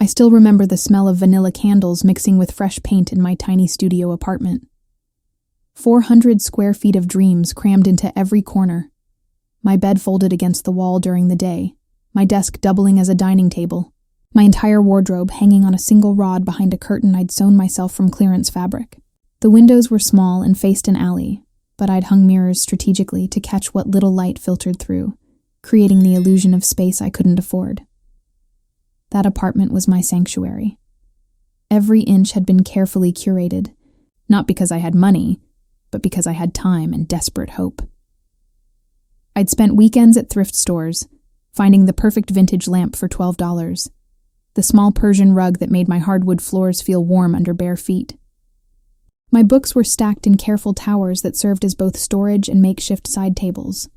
I still remember the smell of vanilla candles mixing with fresh paint in my tiny studio apartment. 400 square feet of dreams crammed into every corner. My bed folded against the wall during the day, my desk doubling as a dining table, my entire wardrobe hanging on a single rod behind a curtain I'd sewn myself from clearance fabric. The windows were small and faced an alley, but I'd hung mirrors strategically to catch what little light filtered through, creating the illusion of space I couldn't afford. That apartment was my sanctuary. Every inch had been carefully curated, not because I had money, but because I had time and desperate hope. I'd spent weekends at thrift stores, finding the perfect vintage lamp for $12, the small Persian rug that made my hardwood floors feel warm under bare feet. My books were stacked in careful towers that served as both storage and makeshift side tables.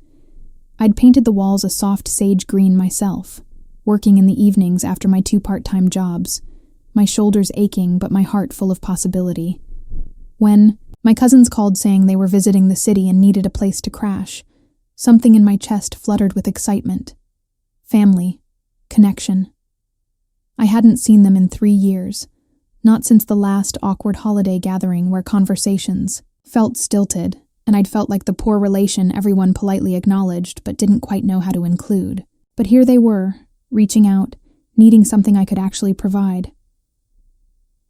I'd painted the walls a soft sage green myself, working in the evenings after my 2 part-time jobs, my shoulders aching but my heart full of possibility. When my cousins called saying they were visiting the city and needed a place to crash, something in my chest fluttered with excitement. Family. Connection. I hadn't seen them in 3 years, not since the last awkward holiday gathering where conversations felt stilted, and I'd felt like the poor relation everyone politely acknowledged but didn't quite know how to include. But here they were, reaching out, needing something I could actually provide.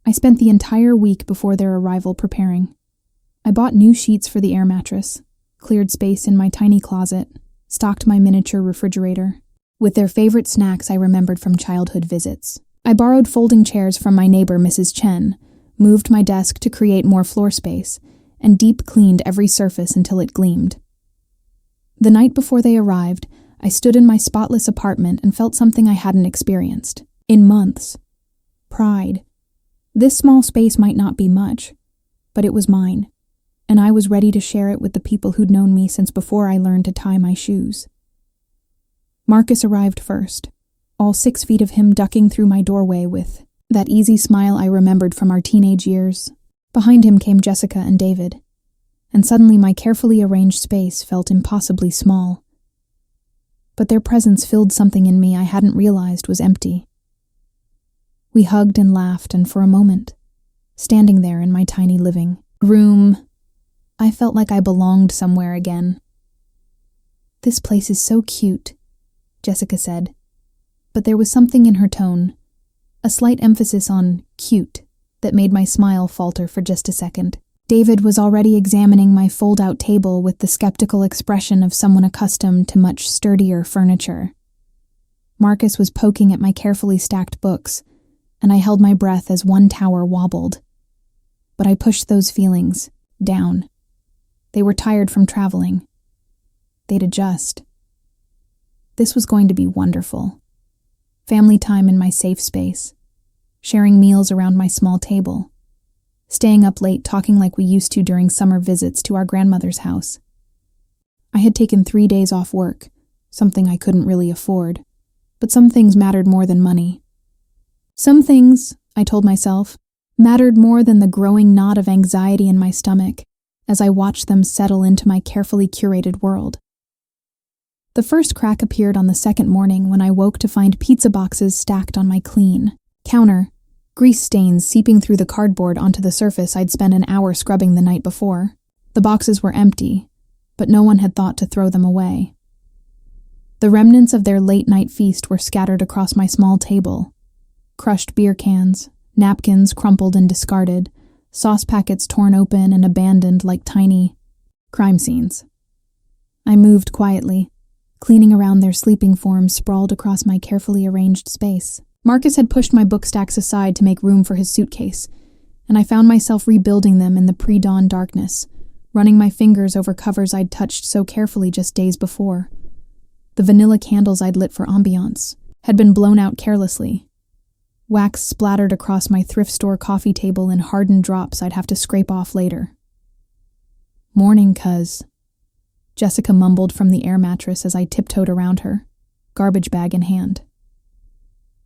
I spent the entire week before their arrival preparing. I bought new sheets for the air mattress, cleared space in my tiny closet, stocked my miniature refrigerator, with their favorite snacks I remembered from childhood visits. I borrowed folding chairs from my neighbor, Mrs. Chen, moved my desk to create more floor space, and deep cleaned every surface until it gleamed. The night before they arrived, I stood in my spotless apartment and felt something I hadn't experienced in months. Pride. This small space might not be much, but it was mine, and I was ready to share it with the people who'd known me since before I learned to tie my shoes. Marcus arrived first, all 6 feet of him ducking through my doorway with that easy smile I remembered from our teenage years. Behind him came Jessica and David, and suddenly my carefully arranged space felt impossibly small. But their presence filled something in me I hadn't realized was empty. We hugged and laughed, and for a moment, standing there in my tiny living room, I felt like I belonged somewhere again. "This place is so cute," Jessica said, but there was something in her tone, a slight emphasis on cute, that made my smile falter for just a second. David was already examining my fold-out table with the skeptical expression of someone accustomed to much sturdier furniture. Marcus was poking at my carefully stacked books, and I held my breath as one tower wobbled. But I pushed those feelings down. They were tired from traveling. They'd adjust. This was going to be wonderful. Family time in my safe space, sharing meals around my small table, staying up late talking like we used to during summer visits to our grandmother's house. I had taken 3 days off work, something I couldn't really afford, but some things mattered more than money. Some things, I told myself, mattered more than the growing knot of anxiety in my stomach as I watched them settle into my carefully curated world. The first crack appeared on the second morning when I woke to find pizza boxes stacked on my clean counter, grease stains seeping through the cardboard onto the surface I'd spent an hour scrubbing the night before. The boxes were empty, but no one had thought to throw them away. The remnants of their late-night feast were scattered across my small table. Crushed beer cans, napkins crumpled and discarded, sauce packets torn open and abandoned like tiny crime scenes. I moved quietly, cleaning around their sleeping forms sprawled across my carefully arranged space. Marcus had pushed my book stacks aside to make room for his suitcase, and I found myself rebuilding them in the pre-dawn darkness, running my fingers over covers I'd touched so carefully just days before. The vanilla candles I'd lit for ambiance had been blown out carelessly. Wax splattered across my thrift store coffee table in hardened drops I'd have to scrape off later. "Morning, cuz," Jessica mumbled from the air mattress as I tiptoed around her, garbage bag in hand.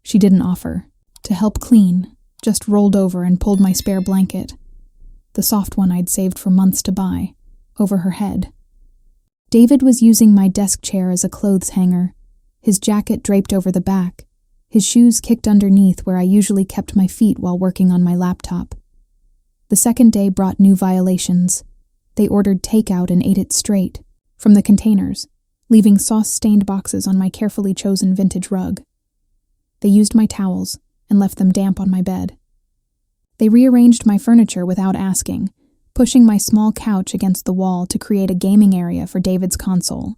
She didn't offer to help clean, just rolled over and pulled my spare blanket, the soft one I'd saved for months to buy, over her head. David was using my desk chair as a clothes hanger, his jacket draped over the back, His shoes kicked underneath where I usually kept my feet while working on my laptop. The second day brought new violations. They ordered takeout and ate it straight, from the containers, leaving sauce-stained boxes on my carefully chosen vintage rug. They used my towels and left them damp on my bed. They rearranged my furniture without asking, pushing my small couch against the wall to create a gaming area for David's console,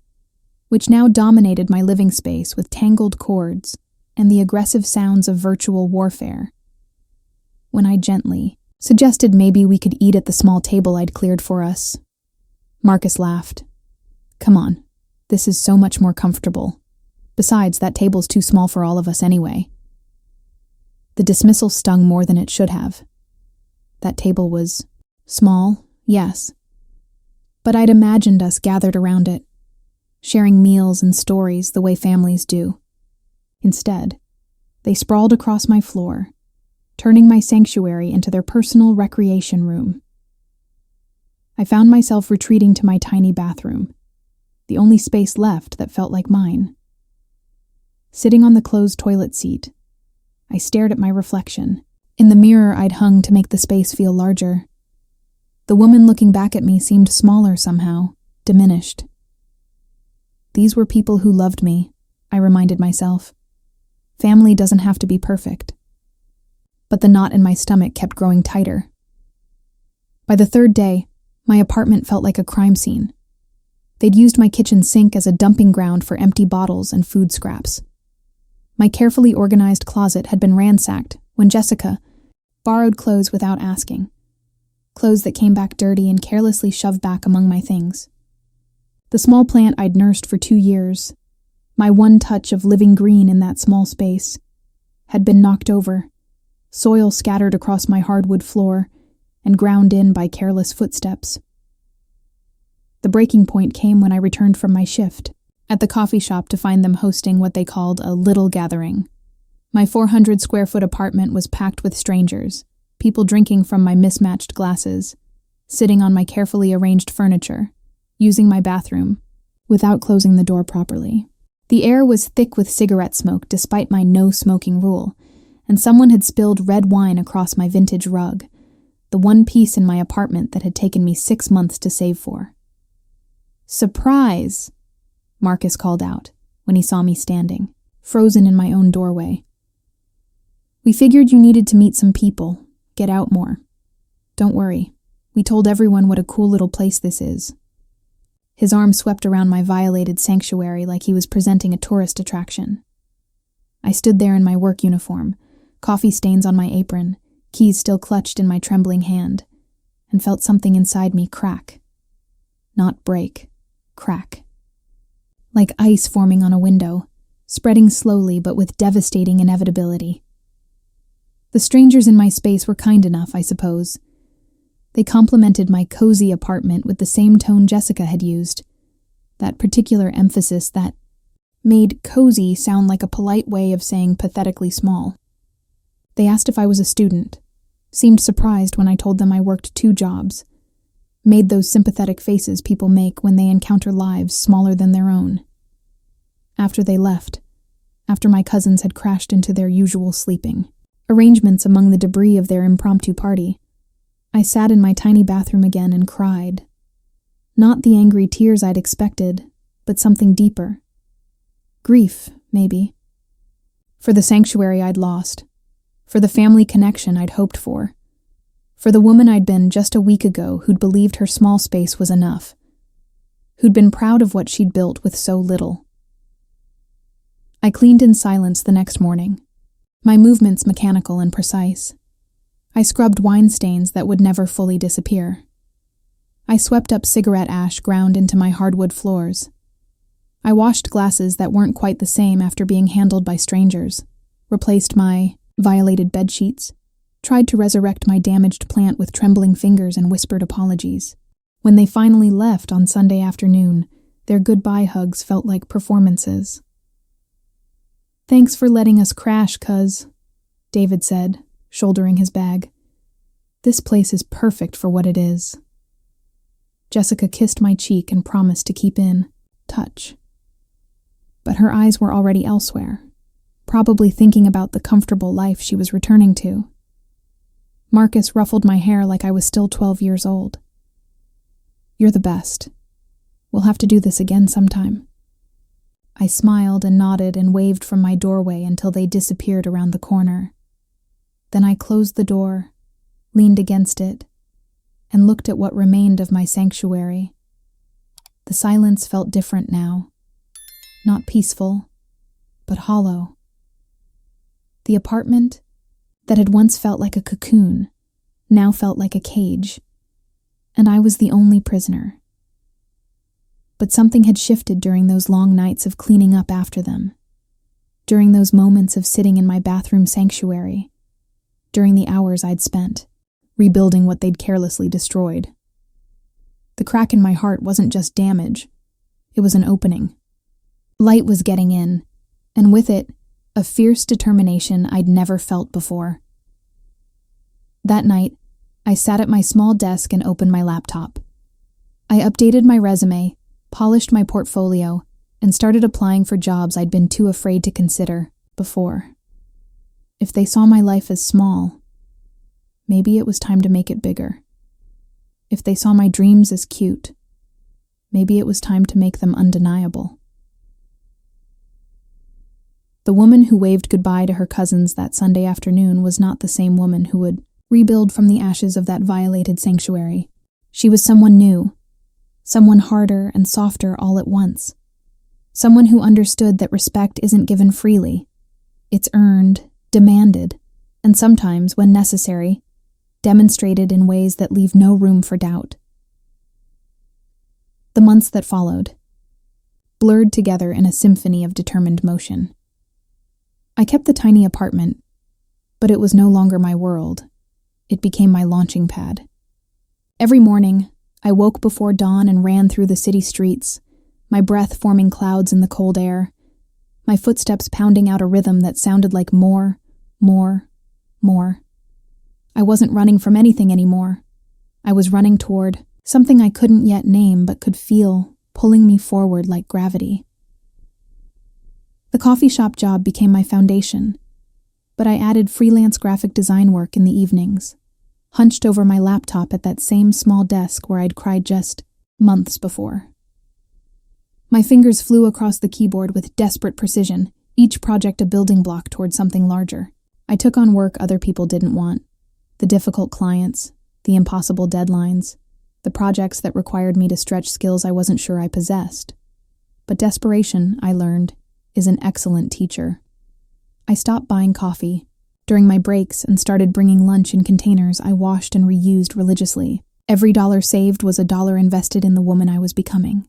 which now dominated my living space with tangled cords and the aggressive sounds of virtual warfare. When I gently suggested maybe we could eat at the small table I'd cleared for us, Marcus laughed. "Come on, this is so much more comfortable. Besides, that table's too small for all of us anyway." The dismissal stung more than it should have. That table was small, yes, but I'd imagined us gathered around it, sharing meals and stories the way families do. Instead, they sprawled across my floor, turning my sanctuary into their personal recreation room. I found myself retreating to my tiny bathroom, the only space left that felt like mine. Sitting on the closed toilet seat, I stared at my reflection, in the mirror I'd hung to make the space feel larger. The woman looking back at me seemed smaller somehow, diminished. These were people who loved me, I reminded myself. Family doesn't have to be perfect. But the knot in my stomach kept growing tighter. By the third day, my apartment felt like a crime scene. They'd used my kitchen sink as a dumping ground for empty bottles and food scraps. My carefully organized closet had been ransacked when Jessica borrowed clothes without asking. Clothes that came back dirty and carelessly shoved back among my things. The small plant I'd nursed for 2 years, my one touch of living green in that small space, had been knocked over, soil scattered across my hardwood floor and ground in by careless footsteps. The breaking point came when I returned from my shift at the coffee shop to find them hosting what they called a little gathering. My 400-square-foot apartment was packed with strangers, people drinking from my mismatched glasses, sitting on my carefully arranged furniture, using my bathroom, without closing the door properly. The air was thick with cigarette smoke despite my no-smoking rule, and someone had spilled red wine across my vintage rug, the one piece in my apartment that had taken me 6 months to save for. "Surprise!" Marcus called out when he saw me standing, frozen in my own doorway. "We figured you needed to meet some people, get out more. Don't worry, we told everyone what a cool little place this is." His arm swept around my violated sanctuary like he was presenting a tourist attraction. I stood there in my work uniform, coffee stains on my apron, keys still clutched in my trembling hand, and felt something inside me crack. Not break, crack. Like ice forming on a window, spreading slowly but with devastating inevitability. The strangers in my space were kind enough, I suppose. They complimented my cozy apartment with the same tone Jessica had used, that particular emphasis that made cozy sound like a polite way of saying pathetically small. They asked if I was a student, seemed surprised when I told them I worked 2 jobs, made those sympathetic faces people make when they encounter lives smaller than their own. After they left, after my cousins had crashed into their usual sleeping arrangements among the debris of their impromptu party, I sat in my tiny bathroom again and cried. Not the angry tears I'd expected, but something deeper. Grief, maybe. For the sanctuary I'd lost, for the family connection I'd hoped for the woman I'd been just a week ago who'd believed her small space was enough, who'd been proud of what she'd built with so little. I cleaned in silence the next morning, my movements mechanical and precise. I scrubbed wine stains that would never fully disappear. I swept up cigarette ash ground into my hardwood floors. I washed glasses that weren't quite the same after being handled by strangers, replaced my violated bedsheets, tried to resurrect my damaged plant with trembling fingers and whispered apologies. When they finally left on Sunday afternoon, their goodbye hugs felt like performances. "Thanks for letting us crash, cuz," David said, shouldering his bag. "This place is perfect for what it is." Jessica kissed my cheek and promised to keep in touch. But her eyes were already elsewhere, probably thinking about the comfortable life she was returning to. Marcus ruffled my hair like I was still 12 years old. "You're the best. We'll have to do this again sometime." I smiled and nodded and waved from my doorway until they disappeared around the corner. Then I closed the door, leaned against it, and looked at what remained of my sanctuary. The silence felt different now. Not peaceful, but hollow. The apartment, that had once felt like a cocoon, now felt like a cage, and I was the only prisoner. But something had shifted during those long nights of cleaning up after them, during those moments of sitting in my bathroom sanctuary, during the hours I'd spent rebuilding what they'd carelessly destroyed. The crack in my heart wasn't just damage, it was an opening. Light was getting in, and with it, a fierce determination I'd never felt before. That night, I sat at my small desk and opened my laptop. I updated my resume, polished my portfolio, and started applying for jobs I'd been too afraid to consider before. If they saw my life as small, maybe it was time to make it bigger. If they saw my dreams as cute, maybe it was time to make them undeniable. The woman who waved goodbye to her cousins that Sunday afternoon was not the same woman who would rebuild from the ashes of that violated sanctuary. She was someone new, someone harder and softer all at once. Someone who understood that respect isn't given freely. It's earned, demanded, and sometimes, when necessary, demonstrated in ways that leave no room for doubt. The months that followed, blurred together in a symphony of determined motion. I kept the tiny apartment, but it was no longer my world. It became my launching pad. Every morning, I woke before dawn and ran through the city streets, my breath forming clouds in the cold air, my footsteps pounding out a rhythm that sounded like more, more, more. I wasn't running from anything anymore. I was running toward something I couldn't yet name but could feel pulling me forward like gravity. The coffee shop job became my foundation, but I added freelance graphic design work in the evenings, hunched over my laptop at that same small desk where I'd cried just months before. My fingers flew across the keyboard with desperate precision, each project a building block toward something larger. I took on work other people didn't want. The difficult clients, the impossible deadlines, the projects that required me to stretch skills I wasn't sure I possessed. But desperation, I learned, is an excellent teacher. I stopped buying coffee during my breaks and started bringing lunch in containers I washed and reused religiously. Every dollar saved was a dollar invested in the woman I was becoming.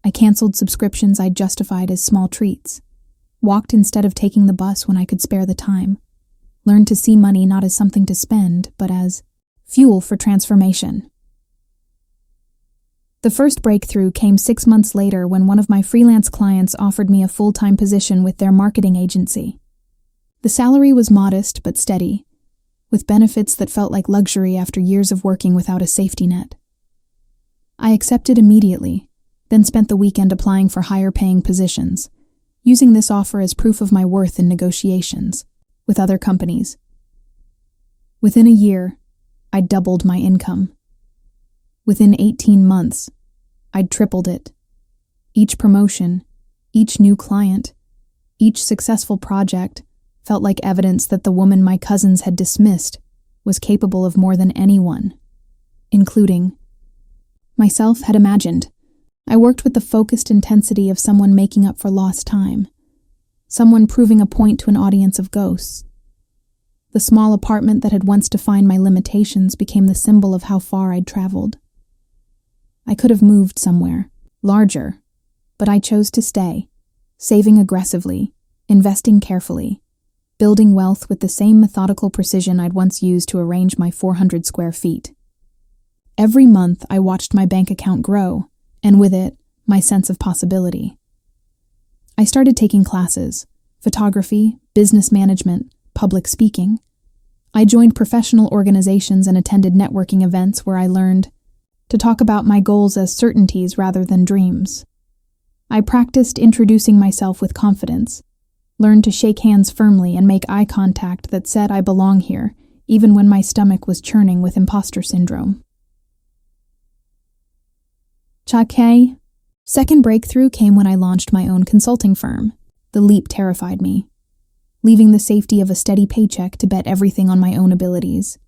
I canceled subscriptions I'd justified as small treats, walked instead of taking the bus when I could spare the time, learned to see money not as something to spend, but as fuel for transformation. The first breakthrough came 6 months later when one of my freelance clients offered me a full-time position with their marketing agency. The salary was modest but steady, with benefits that felt like luxury after years of working without a safety net. I accepted immediately, then spent the weekend applying for higher-paying positions, using this offer as proof of my worth in negotiations with other companies. Within a year, I'd doubled my income. Within 18 months, I'd tripled it. Each promotion, each new client, each successful project felt like evidence that the woman my cousins had dismissed was capable of more than anyone, including myself, had imagined. I worked with the focused intensity of someone making up for lost time, someone proving a point to an audience of ghosts. The small apartment that had once defined my limitations became the symbol of how far I'd traveled. I could have moved somewhere, larger, but I chose to stay, saving aggressively, investing carefully, building wealth with the same methodical precision I'd once used to arrange my 400 square feet. Every month I watched my bank account grow, and with it, my sense of possibility. I started taking classes, photography, business management, public speaking. I joined professional organizations and attended networking events where I learned to talk about my goals as certainties rather than dreams. I practiced introducing myself with confidence, learned to shake hands firmly and make eye contact that said I belong here, even when my stomach was churning with imposter syndrome. Chake. Second breakthrough came when I launched my own consulting firm. The leap terrified me, leaving the safety of a steady paycheck to bet everything on my own abilities.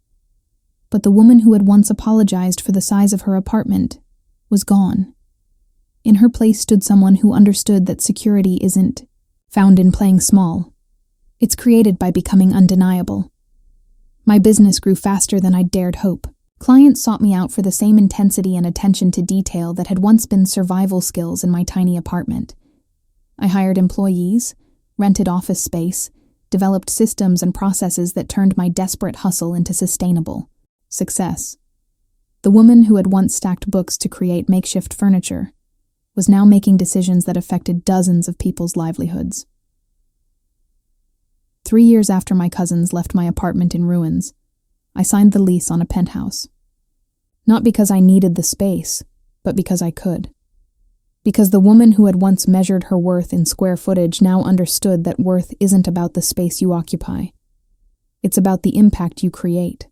But the woman who had once apologized for the size of her apartment was gone. In her place stood someone who understood that security isn't found in playing small. It's created by becoming undeniable. My business grew faster than I'd dared hope. Clients sought me out for the same intensity and attention to detail that had once been survival skills in my tiny apartment. I hired employees, rented office space, developed systems and processes that turned my desperate hustle into sustainable success. The woman who had once stacked books to create makeshift furniture was now making decisions that affected dozens of people's livelihoods. 3 years after my cousins left my apartment in ruins, I signed the lease on a penthouse. Not because I needed the space, but because I could. Because the woman who had once measured her worth in square footage now understood that worth isn't about the space you occupy. It's about the impact you create.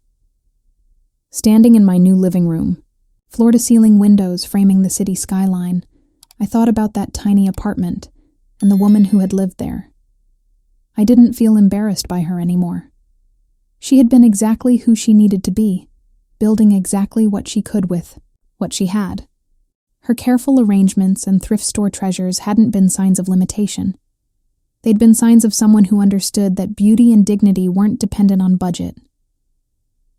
Standing in my new living room, floor-to-ceiling windows framing the city skyline, I thought about that tiny apartment and the woman who had lived there. I didn't feel embarrassed by her anymore. She had been exactly who she needed to be, building exactly what she could with what she had. Her careful arrangements and thrift store treasures hadn't been signs of limitation. They'd been signs of someone who understood that beauty and dignity weren't dependent on budget.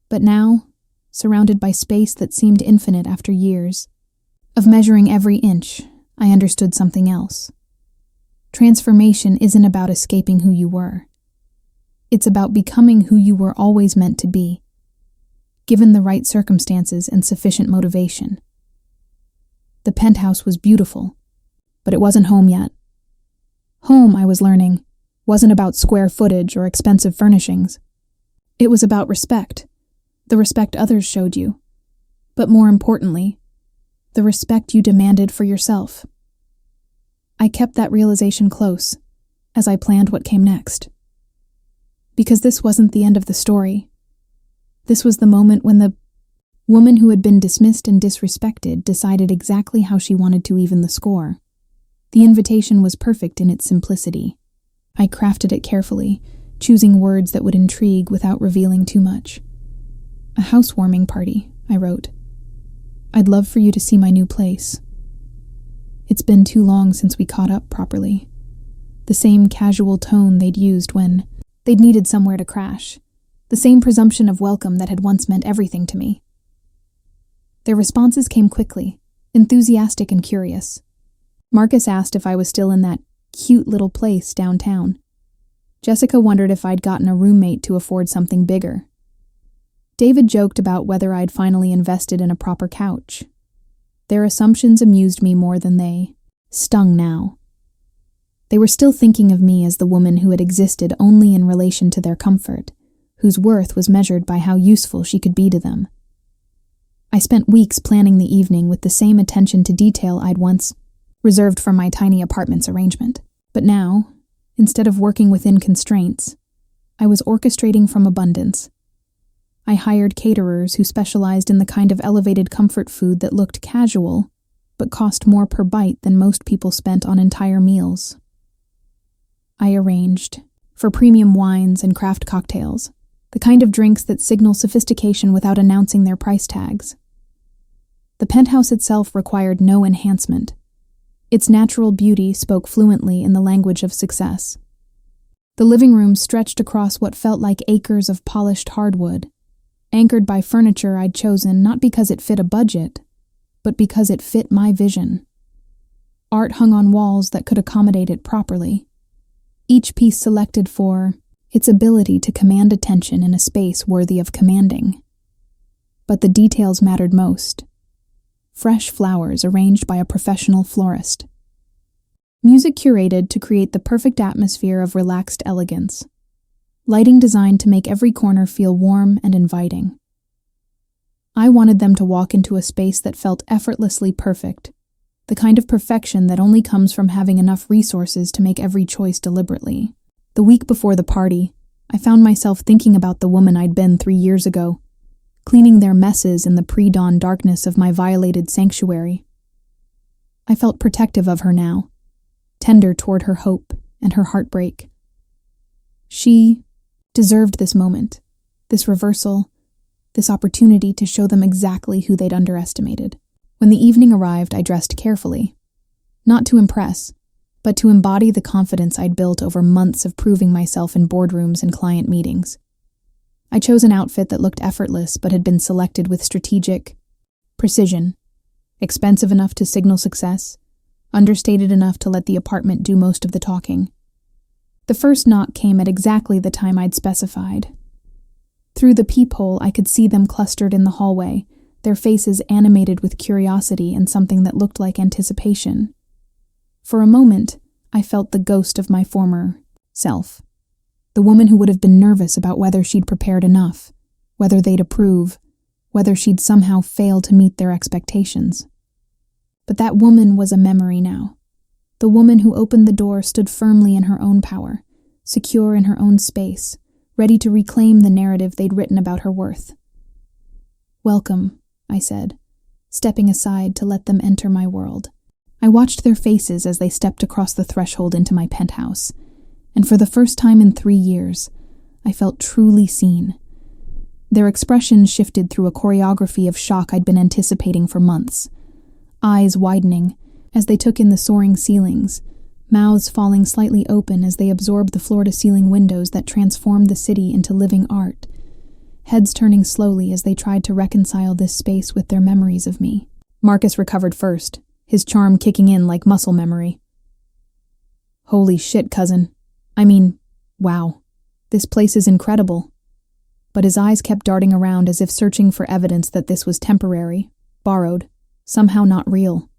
But now, surrounded by space that seemed infinite after years of measuring every inch, I understood something else. Transformation isn't about escaping who you were. It's about becoming who you were always meant to be, given the right circumstances and sufficient motivation. The penthouse was beautiful, but it wasn't home yet. Home, I was learning, wasn't about square footage or expensive furnishings. It was about respect, the respect others showed you, but more importantly, the respect you demanded for yourself. I kept that realization close as I planned what came next. Because this wasn't the end of the story. This was the moment when the woman who had been dismissed and disrespected decided exactly how she wanted to even the score. The invitation was perfect in its simplicity. I crafted it carefully, choosing words that would intrigue without revealing too much. "A housewarming party," I wrote. "I'd love for you to see my new place. It's been too long since we caught up properly." The same casual tone they'd used when they'd needed somewhere to crash. The same presumption of welcome that had once meant everything to me. Their responses came quickly, enthusiastic and curious. Marcus asked if I was still in that cute little place downtown. Jessica wondered if I'd gotten a roommate to afford something bigger. David joked about whether I'd finally invested in a proper couch. Their assumptions amused me more than they stung now. They were still thinking of me as the woman who had existed only in relation to their comfort, whose worth was measured by how useful she could be to them. I spent weeks planning the evening with the same attention to detail I'd once reserved for my tiny apartment's arrangement. But now, instead of working within constraints, I was orchestrating from abundance. I hired caterers who specialized in the kind of elevated comfort food that looked casual, but cost more per bite than most people spent on entire meals. I arranged for premium wines and craft cocktails, the kind of drinks that signal sophistication without announcing their price tags. The penthouse itself required no enhancement. Its natural beauty spoke fluently in the language of success. The living room stretched across what felt like acres of polished hardwood, anchored by furniture I'd chosen not because it fit a budget, but because it fit my vision. Art hung on walls that could accommodate it properly, each piece selected for its ability to command attention in a space worthy of commanding. But the details mattered most. Fresh flowers arranged by a professional florist. Music curated to create the perfect atmosphere of relaxed elegance. Lighting designed to make every corner feel warm and inviting. I wanted them to walk into a space that felt effortlessly perfect, the kind of perfection that only comes from having enough resources to make every choice deliberately. The week before the party, I found myself thinking about the woman I'd been 3 years ago, cleaning their messes in the pre-dawn darkness of my violated sanctuary. I felt protective of her now, tender toward her hope and her heartbreak. She deserved this moment, this reversal, this opportunity to show them exactly who they'd underestimated. When the evening arrived, I dressed carefully, not to impress, but to embody the confidence I'd built over months of proving myself in boardrooms and client meetings. I chose an outfit that looked effortless but had been selected with strategic precision, expensive enough to signal success, understated enough to let the apartment do most of the talking. The first knock came at exactly the time I'd specified. Through the peephole, I could see them clustered in the hallway, their faces animated with curiosity and something that looked like anticipation. For a moment, I felt the ghost of my former self. The woman who would have been nervous about whether she'd prepared enough, whether they'd approve, whether she'd somehow fail to meet their expectations. But that woman was a memory now. The woman who opened the door stood firmly in her own power, secure in her own space, ready to reclaim the narrative they'd written about her worth. "Welcome," I said, stepping aside to let them enter my world. I watched their faces as they stepped across the threshold into my penthouse, and for the first time in 3 years, I felt truly seen. Their expressions shifted through a choreography of shock I'd been anticipating for months, eyes widening as they took in the soaring ceilings, mouths falling slightly open as they absorbed the floor-to-ceiling windows that transformed the city into living art, heads turning slowly as they tried to reconcile this space with their memories of me. Marcus recovered first, his charm kicking in like muscle memory. "Holy shit, cousin. Wow. This place is incredible." But his eyes kept darting around as if searching for evidence that this was temporary, borrowed, somehow not real.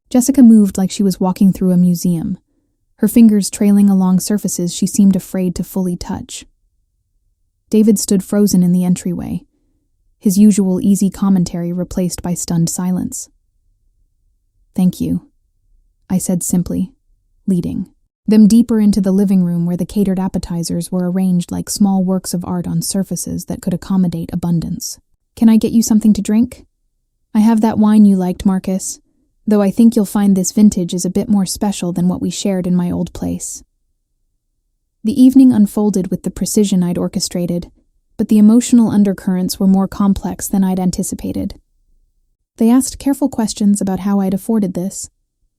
Jessica moved like she was walking through a museum, her fingers trailing along surfaces she seemed afraid to fully touch. David stood frozen in the entryway, his usual easy commentary replaced by stunned silence. "Thank you," I said simply, leading them deeper into the living room where the catered appetizers were arranged like small works of art on surfaces that could accommodate abundance. "Can I get you something to drink? I have that wine you liked, Marcus, though I think you'll find this vintage is a bit more special than what we shared in my old place." The evening unfolded with the precision I'd orchestrated, but the emotional undercurrents were more complex than I'd anticipated. They asked careful questions about how I'd afforded this,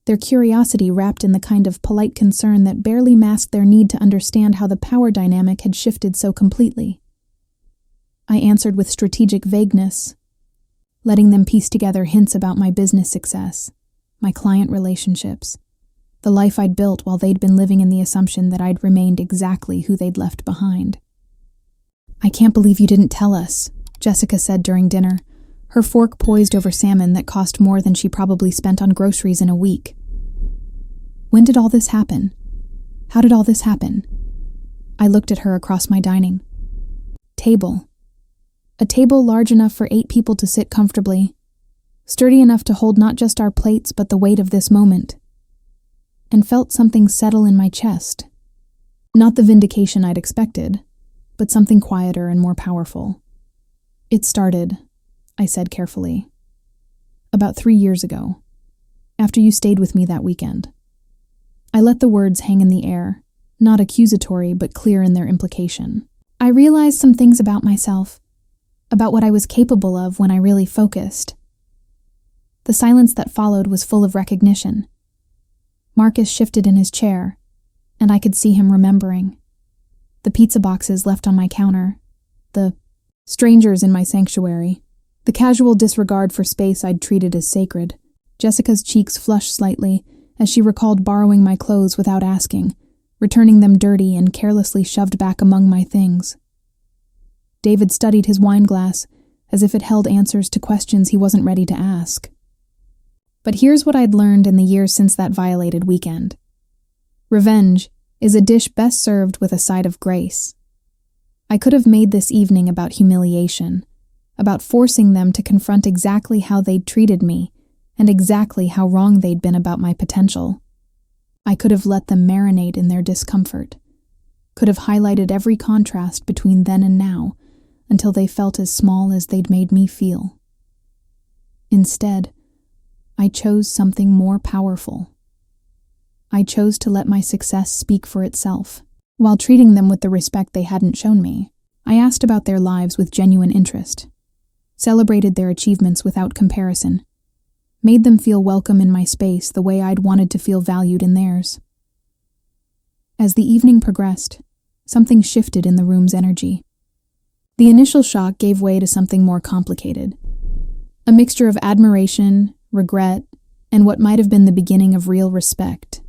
their curiosity wrapped in the kind of polite concern that barely masked their need to understand how the power dynamic had shifted so completely. I answered with strategic vagueness, letting them piece together hints about my business success, my client relationships, the life I'd built while they'd been living in the assumption that I'd remained exactly who they'd left behind. "I can't believe you didn't tell us," Jessica said during dinner, her fork poised over salmon that cost more than she probably spent on groceries in a week. "When did all this happen? How did all this happen?" I looked at her across my dining table. A table large enough for 8 people to sit comfortably, sturdy enough to hold not just our plates but the weight of this moment, and felt something settle in my chest. Not the vindication I'd expected, but something quieter and more powerful. "It started," I said carefully, "about 3 years ago, after you stayed with me that weekend." I let the words hang in the air, not accusatory but clear in their implication. I realized some things about myself, about what I was capable of when I really focused. The silence that followed was full of recognition. Marcus shifted in his chair, and I could see him remembering. The pizza boxes left on my counter, the strangers in my sanctuary, the casual disregard for space I'd treated as sacred. Jessica's cheeks flushed slightly as she recalled borrowing my clothes without asking, returning them dirty and carelessly shoved back among my things. David studied his wine glass as if it held answers to questions he wasn't ready to ask. But here's what I'd learned in the years since that violated weekend. Revenge is a dish best served with a side of grace. I could have made this evening about humiliation, about forcing them to confront exactly how they'd treated me and exactly how wrong they'd been about my potential. I could have let them marinate in their discomfort, could have highlighted every contrast between then and now, until they felt as small as they'd made me feel. Instead, I chose something more powerful. I chose to let my success speak for itself. While treating them with the respect they hadn't shown me, I asked about their lives with genuine interest, celebrated their achievements without comparison, made them feel welcome in my space the way I'd wanted to feel valued in theirs. As the evening progressed, something shifted in the room's energy. The initial shock gave way to something more complicated, a mixture of admiration, regret, and what might have been the beginning of real respect.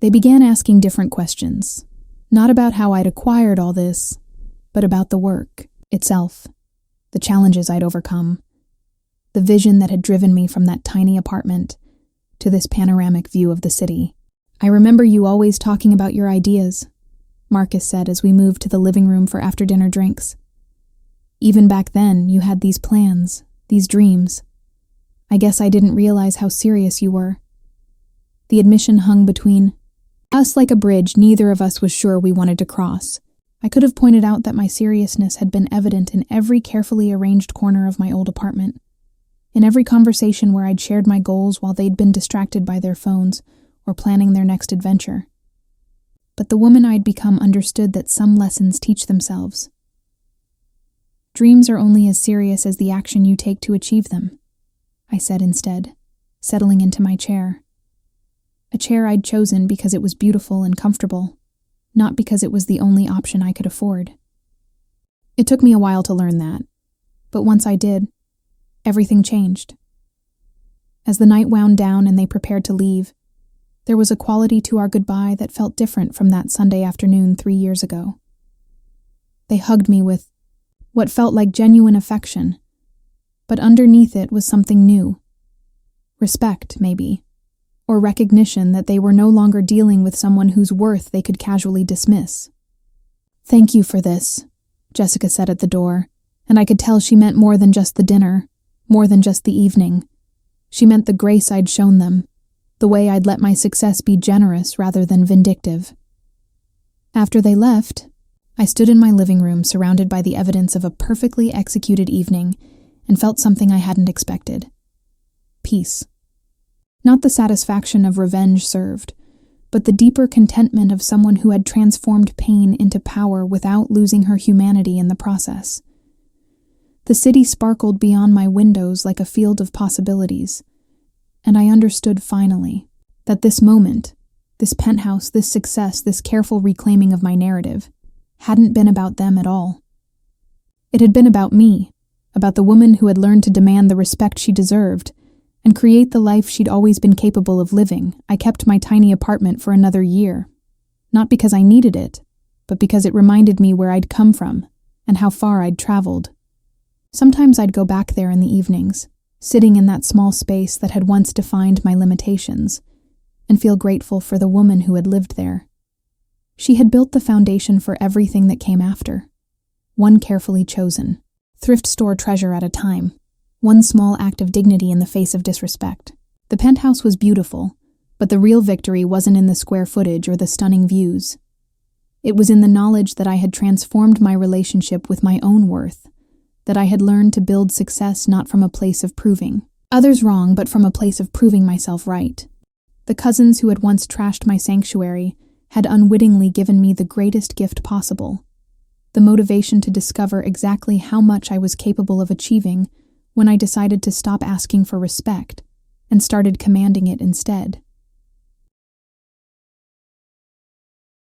They began asking different questions, not about how I'd acquired all this, but about the work itself, the challenges I'd overcome, the vision that had driven me from that tiny apartment to this panoramic view of the city. "I remember you always talking about your ideas," Marcus said as we moved to the living room for after-dinner drinks. "Even back then, you had these plans, these dreams. I guess I didn't realize how serious you were." The admission hung between us like a bridge neither of us was sure we wanted to cross. I could have pointed out that my seriousness had been evident in every carefully arranged corner of my old apartment, in every conversation where I'd shared my goals while they'd been distracted by their phones or planning their next adventure. But the woman I'd become understood that some lessons teach themselves. "Dreams are only as serious as the action you take to achieve them," I said instead, settling into my chair. A chair I'd chosen because it was beautiful and comfortable, not because it was the only option I could afford. It took me a while to learn that, but once I did, everything changed. As the night wound down and they prepared to leave, there was a quality to our goodbye that felt different from that Sunday afternoon 3 years ago. They hugged me with what felt like genuine affection, but underneath it was something new. Respect, maybe, or recognition that they were no longer dealing with someone whose worth they could casually dismiss. "Thank you for this," Jessica said at the door, and I could tell she meant more than just the dinner, more than just the evening. She meant the grace I'd shown them, the way I'd let my success be generous rather than vindictive. After they left, I stood in my living room surrounded by the evidence of a perfectly executed evening and felt something I hadn't expected. Peace. Not the satisfaction of revenge served, but the deeper contentment of someone who had transformed pain into power without losing her humanity in the process. The city sparkled beyond my windows like a field of possibilities, and I understood finally that this moment, this penthouse, this success, this careful reclaiming of my narrative, hadn't been about them at all. It had been about me, about the woman who had learned to demand the respect she deserved and create the life she'd always been capable of living. I kept my tiny apartment for another year, not because I needed it, but because it reminded me where I'd come from and how far I'd traveled. Sometimes I'd go back there in the evenings, sitting in that small space that had once defined my limitations, and feel grateful for the woman who had lived there. She had built the foundation for everything that came after, one carefully chosen, thrift store treasure at a time, one small act of dignity in the face of disrespect. The penthouse was beautiful, but the real victory wasn't in the square footage or the stunning views. It was in the knowledge that I had transformed my relationship with my own worth, that I had learned to build success not from a place of proving others wrong, but from a place of proving myself right. The cousins who had once trashed my sanctuary had unwittingly given me the greatest gift possible, the motivation to discover exactly how much I was capable of achieving when I decided to stop asking for respect and started commanding it instead.